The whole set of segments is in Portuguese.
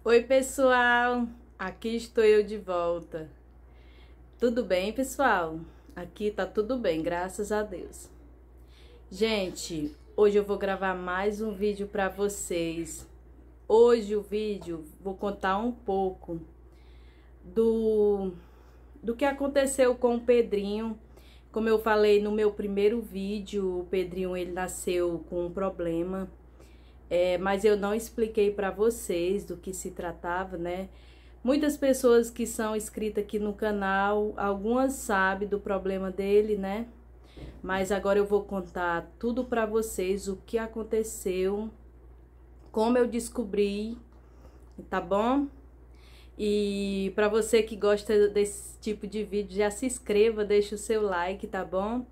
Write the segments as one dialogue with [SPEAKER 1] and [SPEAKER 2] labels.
[SPEAKER 1] Oi, pessoal! Aqui estou eu de volta. Tudo bem, pessoal? Aqui tá tudo bem, graças a Deus. Gente, hoje eu vou gravar mais um vídeo para vocês. Hoje o vídeo vou contar um pouco do que aconteceu com o Pedrinho. Como eu falei no meu primeiro vídeo, o Pedrinho ele nasceu com um problema. Mas eu não expliquei para vocês do que se tratava, né? Muitas pessoas que são inscritas aqui no canal, algumas sabem do problema dele, né? Mas agora eu vou contar tudo para vocês, o que aconteceu, como eu descobri, tá bom? E para você que gosta desse tipo de vídeo, já se inscreva, deixa o seu like, tá bom?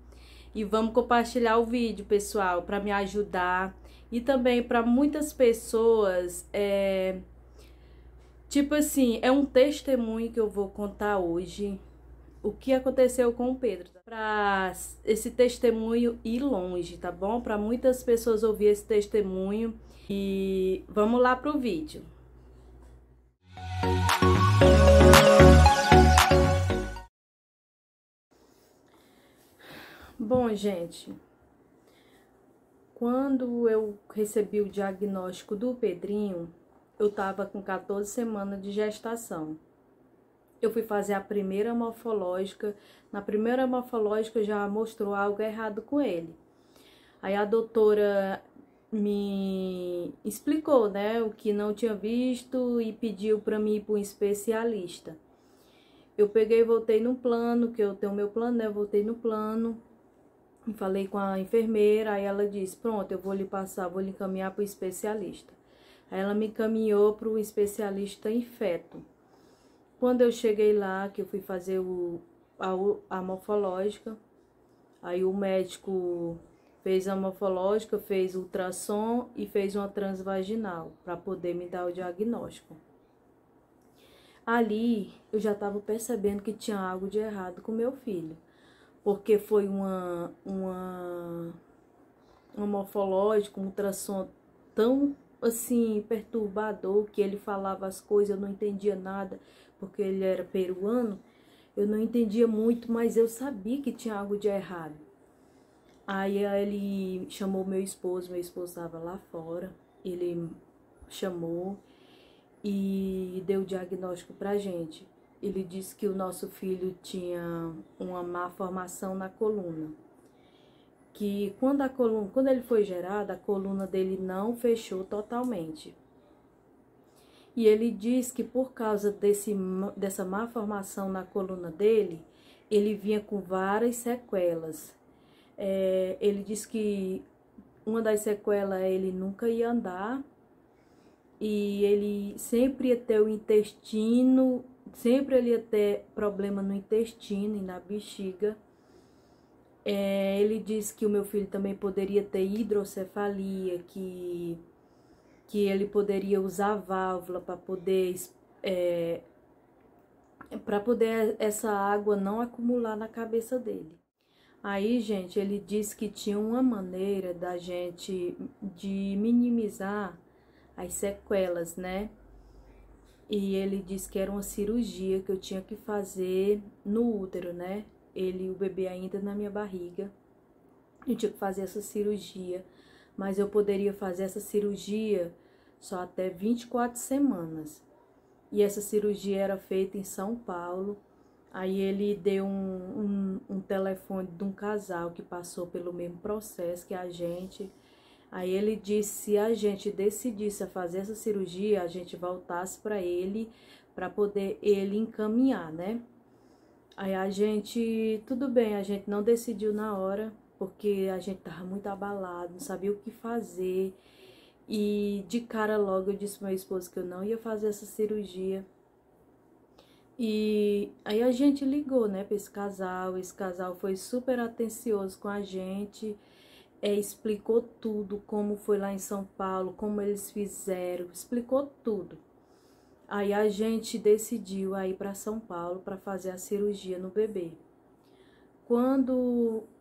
[SPEAKER 1] E vamos compartilhar o vídeo, pessoal, para me ajudar. E também para muitas pessoas, tipo assim, é um testemunho que eu vou contar hoje. O que aconteceu com o Pedro. Para esse testemunho ir longe, tá bom? Para muitas pessoas ouvir esse testemunho. E vamos lá pro vídeo. Bom, gente, quando eu recebi o diagnóstico do Pedrinho, eu tava com 14 semanas de gestação. Eu fui fazer a primeira morfológica. Na primeira morfológica já mostrou algo errado com ele. Aí a doutora me explicou, né, o que não tinha visto e pediu para mim ir para um especialista. Eu peguei e voltei no plano, que eu tenho meu plano, né, eu voltei no plano e falei com a enfermeira, aí ela disse, pronto, eu vou lhe passar, vou lhe encaminhar para o especialista. Aí ela me encaminhou para o especialista em feto. Quando eu cheguei lá, que eu fui fazer a morfológica, aí o médico fez a morfológica, fez ultrassom e fez uma transvaginal para poder me dar o diagnóstico. Ali eu já estava percebendo que tinha algo de errado com meu filho, porque foi uma morfológica, um ultrassom tão assim perturbador que ele falava as coisas, eu não entendia nada, porque ele era peruano, eu não entendia muito, mas eu sabia que tinha algo de errado. Aí ele chamou meu esposo estava lá fora, ele chamou e deu o diagnóstico pra gente. Ele disse que o nosso filho tinha uma má formação na coluna, que quando ele foi gerado, a coluna dele não fechou totalmente. E ele diz que por causa dessa má formação na coluna dele, ele vinha com várias sequelas. Ele disse que uma das sequelas é ele nunca ia andar e ele sempre ia ter o intestino, sempre ele ia ter problema no intestino e na bexiga. Ele disse que o meu filho também poderia ter hidrocefalia, que ele poderia usar válvula para poder essa água não acumular na cabeça dele. Aí, gente, ele disse que tinha uma maneira da gente de minimizar as sequelas, né? E ele disse que era uma cirurgia que eu tinha que fazer no útero, né? O bebê ainda na minha barriga. Eu tinha que fazer essa cirurgia, mas eu poderia fazer essa cirurgia só até 24 semanas. E essa cirurgia era feita em São Paulo. Aí ele deu um telefone de um casal que passou pelo mesmo processo que a gente. Aí ele disse se a gente decidisse a fazer essa cirurgia, a gente voltasse para ele, para poder ele encaminhar, né? Aí a gente, tudo bem, a gente não decidiu na hora, porque a gente tava muito abalado, não sabia o que fazer. E de cara logo eu disse pro meu esposo que eu não ia fazer essa cirurgia. E aí a gente ligou, né, para esse casal foi super atencioso com a gente, explicou tudo, como foi lá em São Paulo, como eles fizeram, explicou tudo. Aí a gente decidiu ir para São Paulo para fazer a cirurgia no bebê.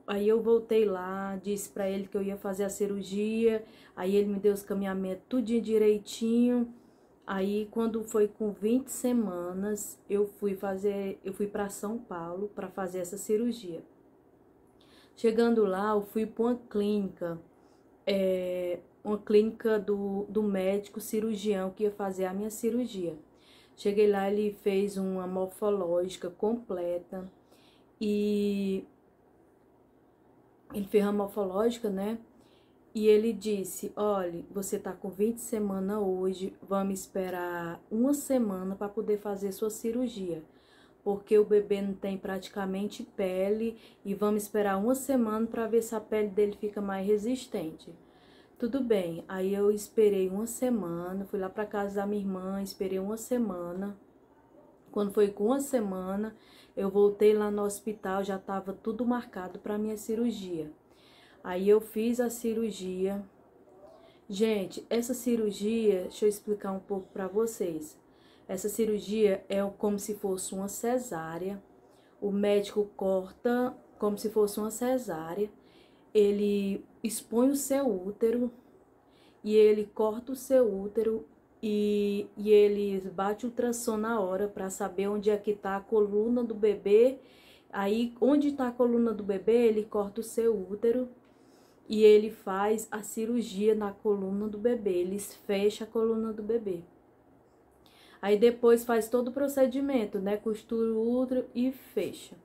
[SPEAKER 1] Aí eu voltei lá, disse para ele que eu ia fazer a cirurgia, aí ele me deu os caminhamentos tudinho direitinho, Aí, quando foi com 20 semanas, eu fui para São Paulo para fazer essa cirurgia. Chegando lá, eu fui para uma clínica do médico cirurgião que ia fazer a minha cirurgia. Cheguei lá, ele fez uma morfológica completa e ele fez a morfológica, né? E ele disse, olha, você tá com 20 semanas hoje, vamos esperar uma semana para poder fazer sua cirurgia. Porque o bebê não tem praticamente pele e vamos esperar uma semana para ver se a pele dele fica mais resistente. Tudo bem, aí eu esperei uma semana, fui lá para casa da minha irmã, esperei uma semana. Quando foi com uma semana, eu voltei lá no hospital, já estava tudo marcado para minha cirurgia. Aí eu fiz a cirurgia. Gente, essa cirurgia, deixa eu explicar um pouco para vocês. Essa cirurgia é como se fosse uma cesárea. O médico corta como se fosse uma cesárea. Ele expõe o seu útero e ele corta o seu útero e ele bate o ultrassom na hora para saber onde é que está a coluna do bebê. Aí, onde está a coluna do bebê, ele corta o seu útero e ele faz a cirurgia na coluna do bebê, eles fecham a coluna do bebê. Aí depois faz todo o procedimento, né? Costura o útero e fecha.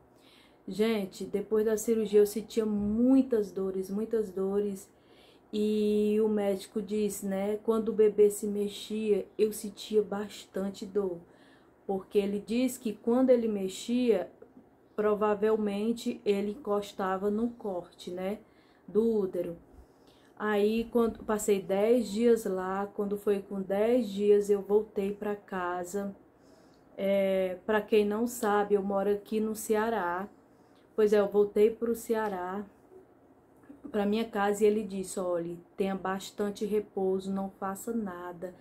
[SPEAKER 1] Gente, depois da cirurgia eu sentia muitas dores, muitas dores. E o médico disse, né? Quando o bebê se mexia, eu sentia bastante dor. Porque ele disse que quando ele mexia, provavelmente ele encostava no corte, né? Do útero. Aí, quando passei 10 dias lá, quando foi com 10 dias, eu voltei para casa. Para quem não sabe, eu moro aqui no Ceará. Pois é, eu voltei para o Ceará, para minha casa, e ele disse, olha, tenha bastante repouso, não faça nada,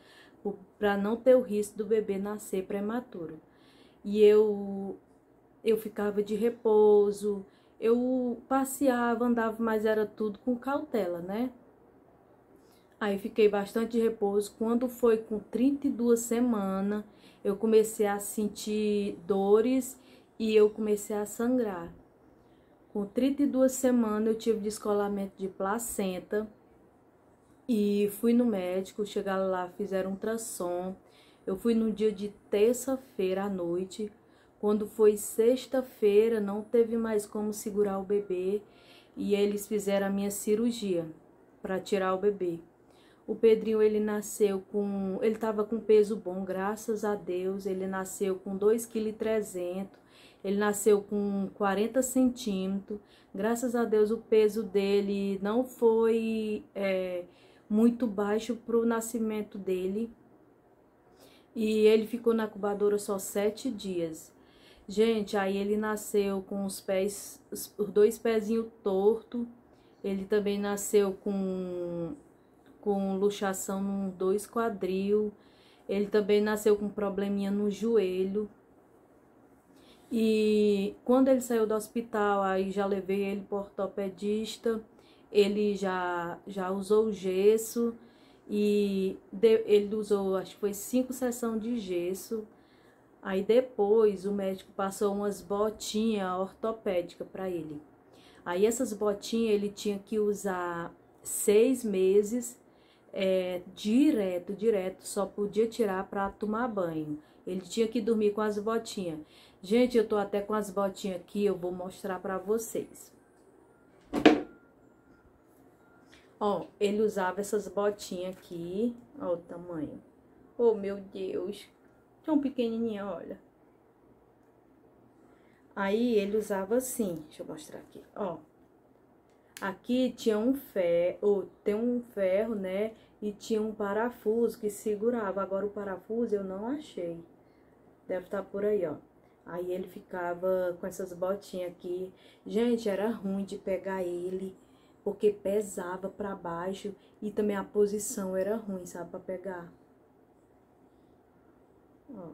[SPEAKER 1] para não ter o risco do bebê nascer prematuro. E eu ficava de repouso, eu passeava, andava, mas era tudo com cautela, né? Aí fiquei bastante de repouso. Quando foi com 32 semanas, eu comecei a sentir dores e eu comecei a sangrar. Com 32 semanas eu tive descolamento de placenta e fui no médico, chegaram lá, fizeram um ultrassom. Eu fui no dia de terça-feira à noite. Quando foi sexta-feira, não teve mais como segurar o bebê e eles fizeram a minha cirurgia para tirar o bebê. O Pedrinho, ele nasceu com... Ele estava com peso bom, graças a Deus. Ele nasceu com 2,3 kg. Ele nasceu com 40 centímetros. Graças a Deus, o peso dele não foi muito baixo para o nascimento dele. E ele ficou na incubadora só 7 dias. Gente, aí ele nasceu com os pés, os 2 pezinhos tortos. Ele também nasceu com luxação nos 2 quadril. Ele também nasceu com probleminha no joelho. E quando ele saiu do hospital, aí já levei ele para o ortopedista. Ele já usou o gesso e ele usou, acho que foi 5 sessões de gesso. Aí depois o médico passou umas botinhas ortopédicas para ele. Aí essas botinhas ele tinha que usar 6 meses. Direto, só podia tirar para tomar banho. Ele tinha que dormir com as botinhas. Gente, eu tô até com as botinhas aqui, eu vou mostrar para vocês. Ó, ele usava essas botinhas aqui, ó o tamanho. Oh, meu Deus, tão pequenininha, olha. Aí ele usava assim, deixa eu mostrar aqui, ó. Aqui tinha um ferro, tem um ferro, né? E tinha um parafuso que segurava. Agora o parafuso eu não achei. Deve estar por aí, ó. Aí ele ficava com essas botinhas aqui. Gente, era ruim de pegar ele, porque pesava pra baixo e também a posição era ruim, sabe, pra pegar. Ó.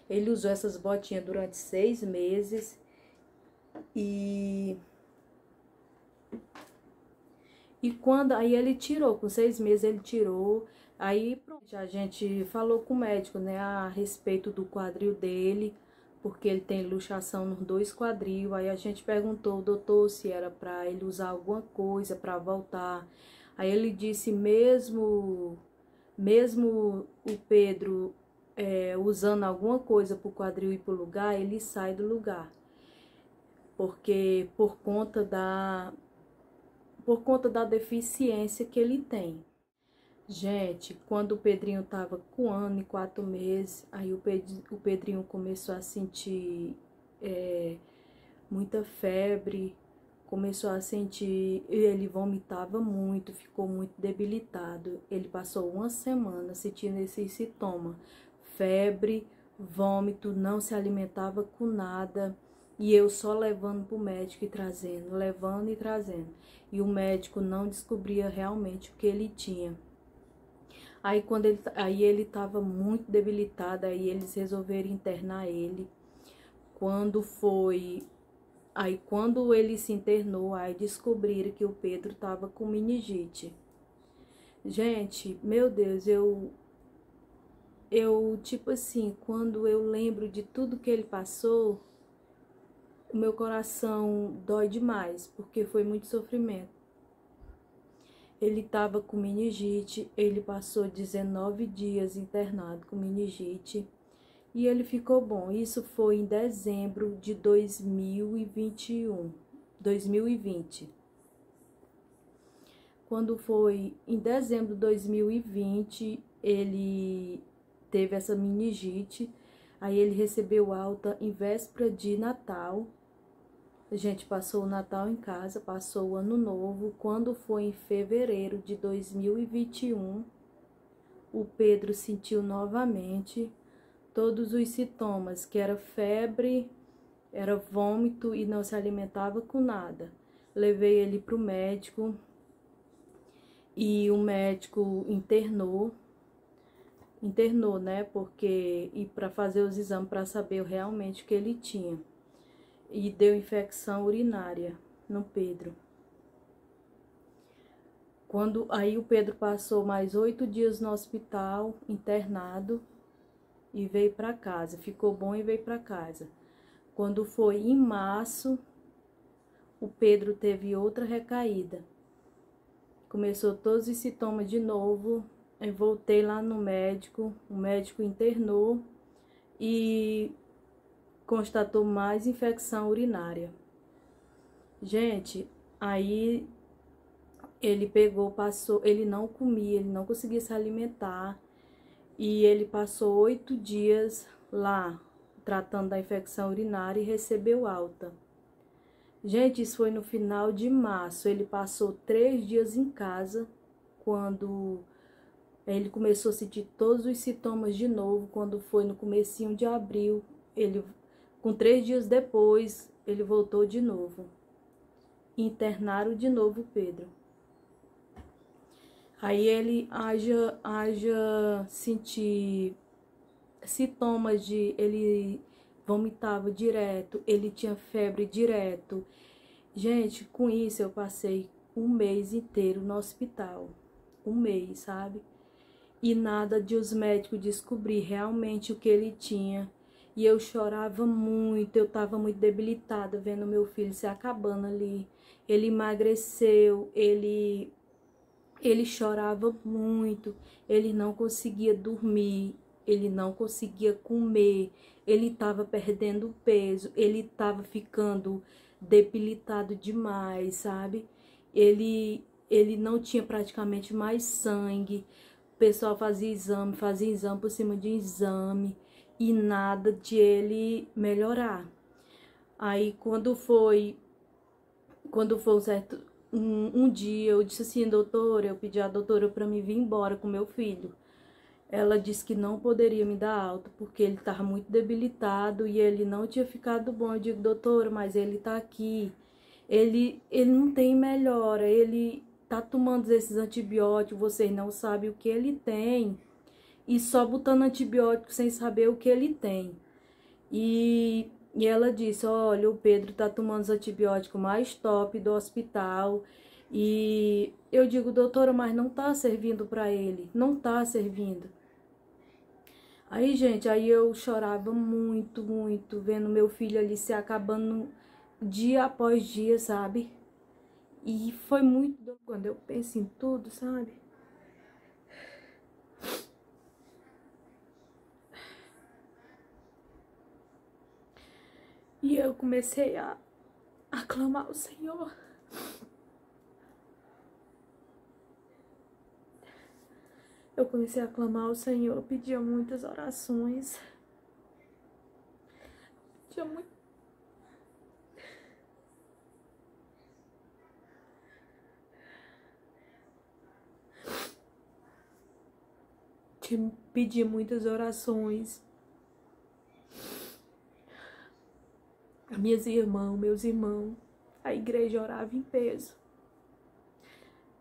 [SPEAKER 1] Ele usou essas botinhas durante 6 meses. E E quando aí ele tirou, com 6 meses ele tirou. Aí pronto, a gente falou com o médico, né, a respeito do quadril dele, porque ele tem luxação nos 2 quadril. Aí a gente perguntou ao doutor se era para ele usar alguma coisa para voltar. Aí ele disse mesmo o Pedro usando alguma coisa para o quadril ir para o lugar, ele sai do lugar. Porque por conta da deficiência que ele tem. Gente, quando o Pedrinho tava com 1 ano e 4 meses, aí o Pedrinho começou a sentir muita febre, começou a sentir, ele vomitava muito, ficou muito debilitado. Ele passou 1 semana sentindo esses sintomas, febre, vômito, não se alimentava com nada. E eu só levando pro médico e trazendo, levando e trazendo. E o médico não descobria realmente o que ele tinha. Aí ele estava muito debilitado, aí eles resolveram internar ele. Quando ele se internou, aí descobriram que o Pedro estava com meningite. Gente, meu Deus, eu tipo assim, quando eu lembro de tudo que ele passou, o meu coração dói demais, porque foi muito sofrimento. Ele estava com meningite, ele passou 19 dias internado com meningite e ele ficou bom. Isso foi em dezembro de 2020. Quando foi em dezembro de 2020, ele teve essa meningite, aí ele recebeu alta em véspera de Natal. A gente passou o Natal em casa, passou o Ano Novo. Quando foi em fevereiro de 2021, o Pedro sentiu novamente todos os sintomas, que era febre, era vômito e não se alimentava com nada. Levei ele para o médico e o médico internou, né, para fazer os exames para saber realmente o que ele tinha. E deu infecção urinária no Pedro. Aí o Pedro passou mais 8 dias no hospital, internado, e veio para casa. Ficou bom e veio para casa. Quando foi em março, o Pedro teve outra recaída. Começou todos os sintomas de novo. Eu voltei lá no médico, o médico internou e constatou mais infecção urinária. Gente, aí ele ele não comia, ele não conseguia se alimentar e ele passou 8 dias lá tratando da infecção urinária e recebeu alta. Gente, isso foi no final de março. Ele passou 3 dias em casa quando ele começou a sentir todos os sintomas de novo. Quando foi no comecinho de abril, com 3 dias depois, ele voltou de novo. Internaram de novo o Pedro. Aí ele haja sentir sintomas ele vomitava direto, ele tinha febre direto. Gente, com isso eu passei 1 mês inteiro no hospital. 1 mês, sabe? E nada de os médicos descobrir realmente o que ele tinha. E eu chorava muito, eu tava muito debilitada vendo meu filho se acabando ali. Ele emagreceu, ele chorava muito, ele não conseguia dormir, ele não conseguia comer, ele estava perdendo peso, ele estava ficando debilitado demais, sabe? Ele não tinha praticamente mais sangue. O pessoal fazia exame por cima de exame e nada de ele melhorar. Aí quando foi um dia eu disse assim, doutora, eu pedi à doutora para me vir embora com meu filho. Ela disse que não poderia me dar alta porque ele estava muito debilitado e ele não tinha ficado bom. Eu digo, doutora, mas ele está aqui, ele não tem melhora, ele tá tomando esses antibióticos, vocês não sabem o que ele tem e só botando antibiótico sem saber o que ele tem. E ela disse, olha, o Pedro tá tomando os antibióticos mais top do hospital E eu digo, doutora, mas não tá servindo para ele, não tá servindo. Aí, gente, aí eu chorava muito, muito, vendo meu filho ali se acabando dia após dia, sabe? E foi muito quando eu penso em tudo, sabe? E eu comecei a aclamar o Senhor. Eu comecei a aclamar o Senhor, eu pedia muitas orações. Tinha muito. Pedia muitas orações. Minhas irmãs, meus irmãos, a igreja orava em peso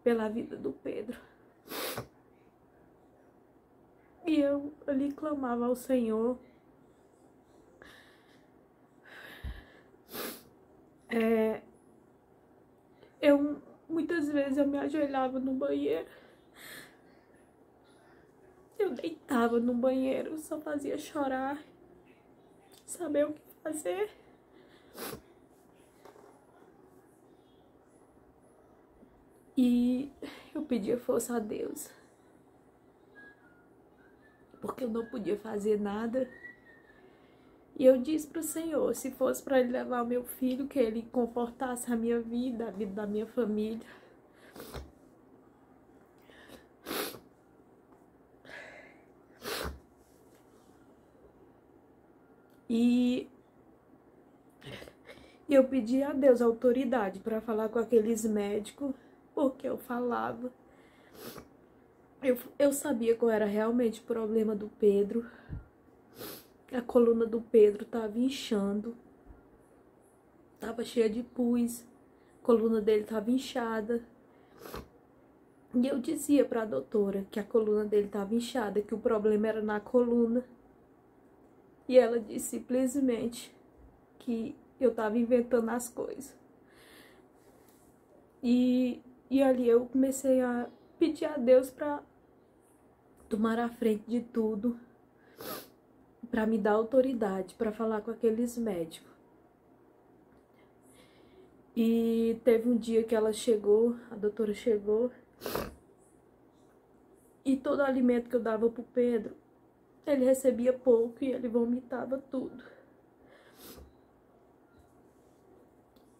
[SPEAKER 1] pela vida do Pedro. E eu ali clamava ao Senhor. Muitas vezes eu me ajoelhava no banheiro. Eu deitava no banheiro, só fazia chorar, saber o que fazer. E eu pedia força a Deus, porque eu não podia fazer nada. E eu disse pro Senhor, se fosse para ele levar o meu filho, que ele comportasse a minha vida, a vida da minha família. E eu pedi a Deus autoridade para falar com aqueles médicos, porque eu falava. Eu sabia qual era realmente o problema do Pedro. A coluna do Pedro estava inchando, estava cheia de pus, a coluna dele estava inchada. E eu dizia para a doutora que a coluna dele estava inchada, que o problema era na coluna. E ela disse simplesmente que eu estava inventando as coisas. E ali eu comecei a pedir a Deus para tomar a frente de tudo, para me dar autoridade para falar com aqueles médicos. E teve um dia que ela chegou, a doutora chegou, e todo o alimento que eu dava pro Pedro, ele recebia pouco e ele vomitava tudo.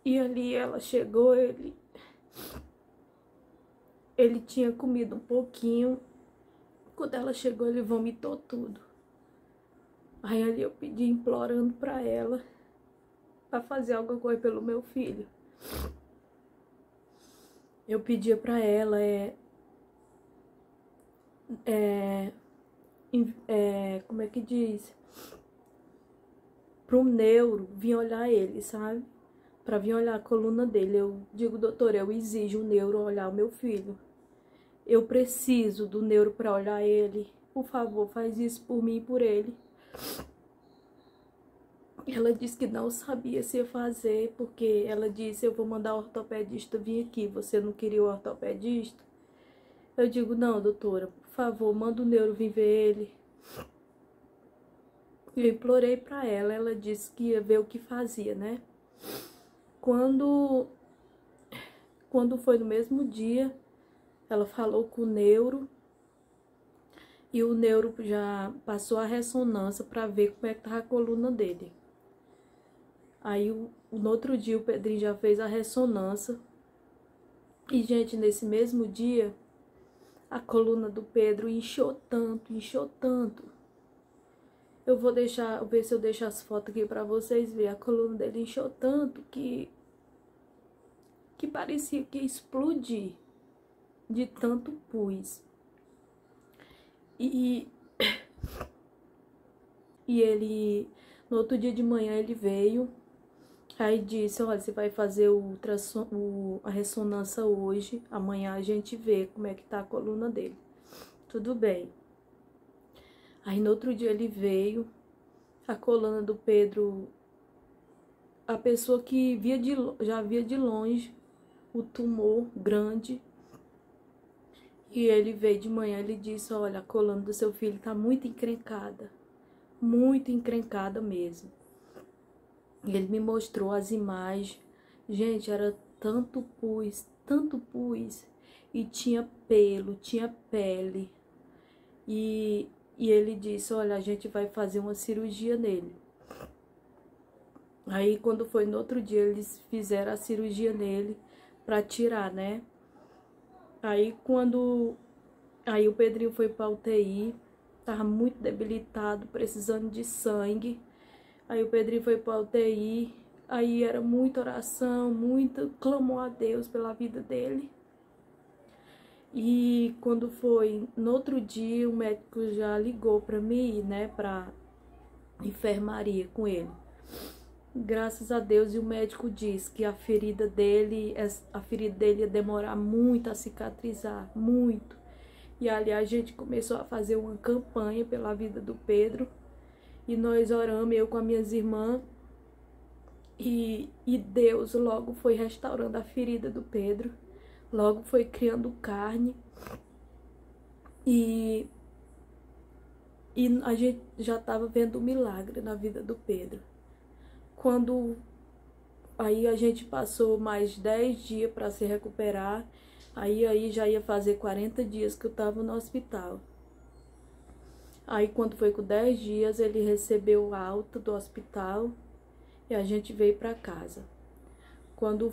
[SPEAKER 1] E ali ela chegou, ele tinha comido um pouquinho. Quando ela chegou, ele vomitou tudo. Aí ali eu pedi, implorando pra ela, pra fazer alguma coisa pelo meu filho. Eu pedia pra ela, como é que diz? Pro neuro vir olhar ele, sabe? Pra vir olhar a coluna dele. Eu digo, doutor, eu exijo o neuro olhar o meu filho. Eu preciso do neuro pra olhar ele. Por favor, faz isso por mim e por ele. Ela disse que não sabia se ia fazer, porque ela disse, eu vou mandar o ortopedista vir aqui. Você não queria o ortopedista? Eu digo, não, doutora, por favor, manda o neuro vir ver ele. Eu implorei pra ela, ela disse que ia ver o que fazia, né? Quando foi no mesmo dia, ela falou com o neuro, e o neuro já passou a ressonância para ver como é que tava a coluna dele. Aí, no outro dia, o Pedrinho já fez a ressonância. E, gente, nesse mesmo dia, a coluna do Pedro inchou tanto, inchou tanto. Eu vou ver se eu deixo as fotos aqui pra vocês verem. A coluna dele inchou tanto que parecia que ia explodir de tanto pus. E ele, no outro dia de manhã, ele veio. Aí disse, olha, você vai fazer a ressonância hoje. Amanhã a gente vê como é que tá a coluna dele. Tudo bem. Aí no outro dia ele veio. A coluna do Pedro, a pessoa que já via de longe, o tumor grande. E ele veio de manhã, ele disse, olha, a coluna do seu filho tá muito encrencada mesmo. E ele me mostrou as imagens. Gente, era tanto pus, e tinha pelo, tinha pele. E ele disse, olha, a gente vai fazer uma cirurgia nele. Aí, quando foi no outro dia, eles fizeram a cirurgia nele pra tirar, né? Aí, Aí o Pedrinho foi pra UTI, tava muito debilitado, precisando de sangue. Aí o Pedrinho foi pra UTI, aí era muita oração, clamou a Deus pela vida dele. E quando foi no outro dia, o médico já ligou pra mim ir, né, pra enfermaria com ele. Graças a Deus, e o médico disse que a ferida dele ia demorar muito a cicatrizar, muito. E ali a gente começou a fazer uma campanha pela vida do Pedro. E nós oramos, eu com as minhas irmãs. E Deus logo foi restaurando a ferida do Pedro. Logo foi criando carne. E a gente já estava vendo um milagre na vida do Pedro. Aí a gente passou mais 10 dias para se recuperar. Aí já ia fazer 40 dias que eu estava no hospital. Aí quando foi com 10 dias, ele recebeu alta do hospital e a gente veio para casa. Quando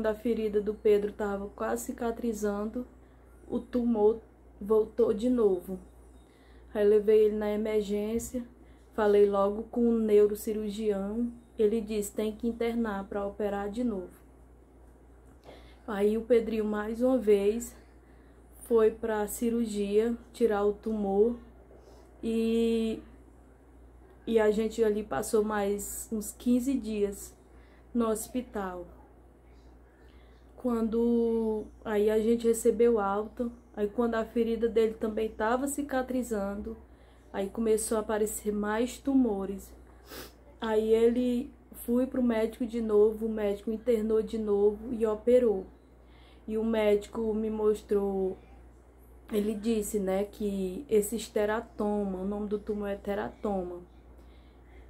[SPEAKER 1] a ferida do Pedro estava quase cicatrizando, o tumor voltou de novo. Aí levei ele na emergência, falei logo com o neurocirurgião, ele disse, tem que internar para operar de novo. Aí o Pedrinho, mais uma vez, foi para a cirurgia, tirar o tumor. E a gente ali passou mais uns 15 dias no hospital. Aí a gente recebeu alta. Aí quando a ferida dele também estava cicatrizando, aí começou a aparecer mais tumores. Aí ele fui pro médico de novo, o médico internou de novo e operou. E o médico me mostrou, ele disse, né, que esse teratoma, o nome do tumor é teratoma,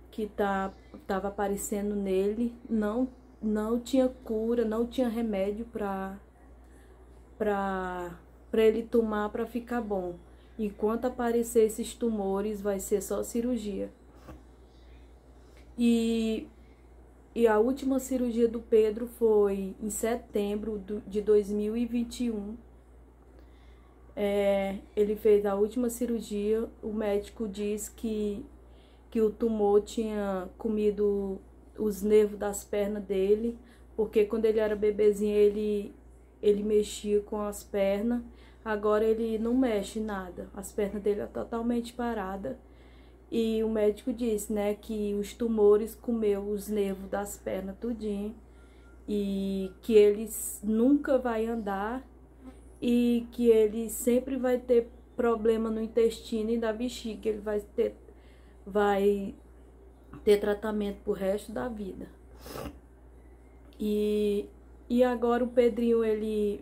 [SPEAKER 1] que tava aparecendo nele, não tinha cura, não tinha remédio para ele tomar para ficar bom. Enquanto aparecer esses tumores, vai ser só cirurgia. E a última cirurgia do Pedro foi em setembro de 2021. Ele fez a última cirurgia, o médico disse que o tumor tinha comido os nervos das pernas dele, porque quando ele era bebezinho ele mexia com as pernas, agora ele não mexe nada, as pernas dele estão totalmente paradas. E o médico disse, né, que os tumores comeu os nervos das pernas tudinho e que ele nunca vai andar e que ele sempre vai ter problema no intestino e na bexiga, ele vai ter tratamento pro resto da vida. E agora o Pedrinho, ele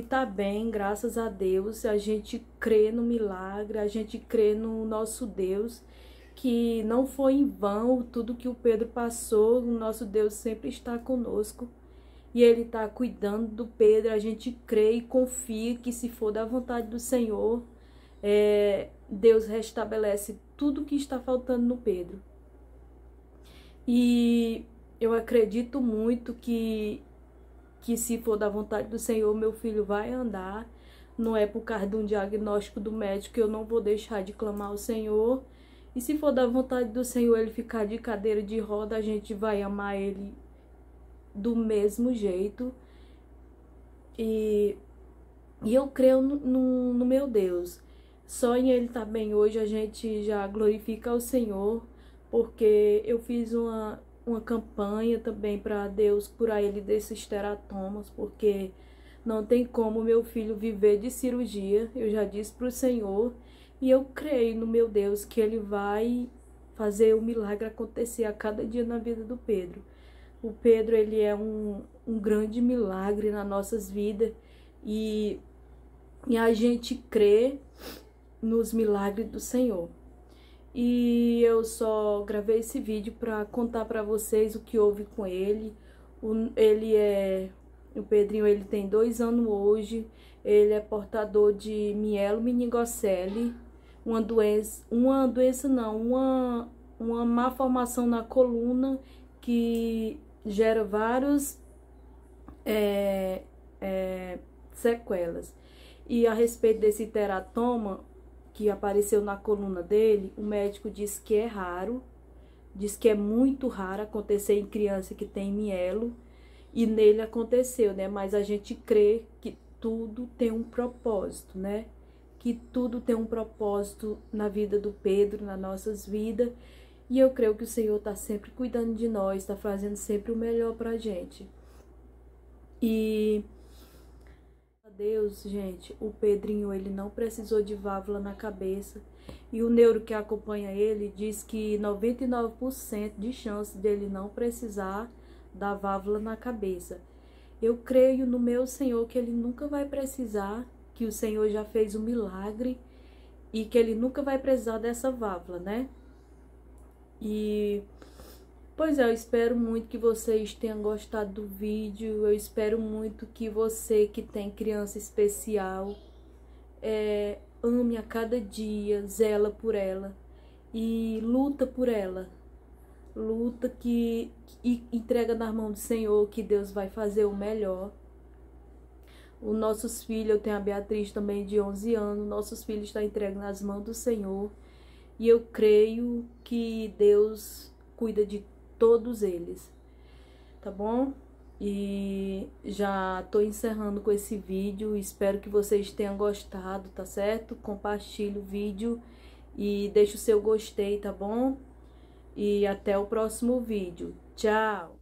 [SPEAKER 1] tá bem, graças a Deus. A gente crê no milagre, a gente crê no nosso Deus, que não foi em vão tudo que o Pedro passou. O nosso Deus sempre está conosco e ele está cuidando do Pedro. A gente crê e confia que, se for da vontade do Senhor, Deus restabelece tudo que está faltando no Pedro. E eu acredito muito que se for da vontade do Senhor, meu filho vai andar. Não é por causa de um diagnóstico do médico que eu não vou deixar de clamar ao Senhor. E se for da vontade do Senhor ele ficar de cadeira de roda, a gente vai amar ele do mesmo jeito. E eu creio no meu Deus. Só em ele estar bem hoje a gente já glorifica ao Senhor, porque eu fiz uma campanha também para Deus curar ele desses teratomas, porque não tem como meu filho viver de cirurgia. Eu já disse para o Senhor e eu creio no meu Deus que ele vai fazer o milagre acontecer a cada dia na vida do Pedro. O Pedro, ele é um grande milagre nas nossas vidas e a gente crê nos milagres do Senhor. E eu só gravei esse vídeo para contar para vocês o que houve com ele. O Pedrinho, ele tem 2 anos hoje. Ele é portador de mielomeningocele, uma má formação na coluna que gera vários sequelas. E a respeito desse teratoma que apareceu na coluna dele, o médico disse que é raro, diz que é muito raro acontecer em criança que tem mielo, e nele aconteceu, né? Mas a gente crê que tudo tem um propósito, né? Que tudo tem um propósito na vida do Pedro, nas nossas vidas, e eu creio que o Senhor está sempre cuidando de nós, está fazendo sempre o melhor pra gente. E Deus, gente, o Pedrinho, ele não precisou de válvula na cabeça, e o neuro que acompanha ele diz que 99% de chance dele não precisar da válvula na cabeça. Eu creio no meu Senhor que ele nunca vai precisar, que o Senhor já fez um milagre e que ele nunca vai precisar dessa válvula, né? E pois é, eu espero muito que vocês tenham gostado do vídeo. Eu espero muito que você que tem criança especial ame a cada dia, zela por ela e luta por ela. Luta e entrega nas mãos do Senhor, que Deus vai fazer o melhor. Os nossos filhos, eu tenho a Beatriz também de 11 anos, nossos filhos estão entregues nas mãos do Senhor. E eu creio que Deus cuida de todos eles, tá bom? E já tô encerrando com esse vídeo, espero que vocês tenham gostado, tá certo? Compartilhe o vídeo e deixe o seu gostei, tá bom? E até o próximo vídeo. Tchau!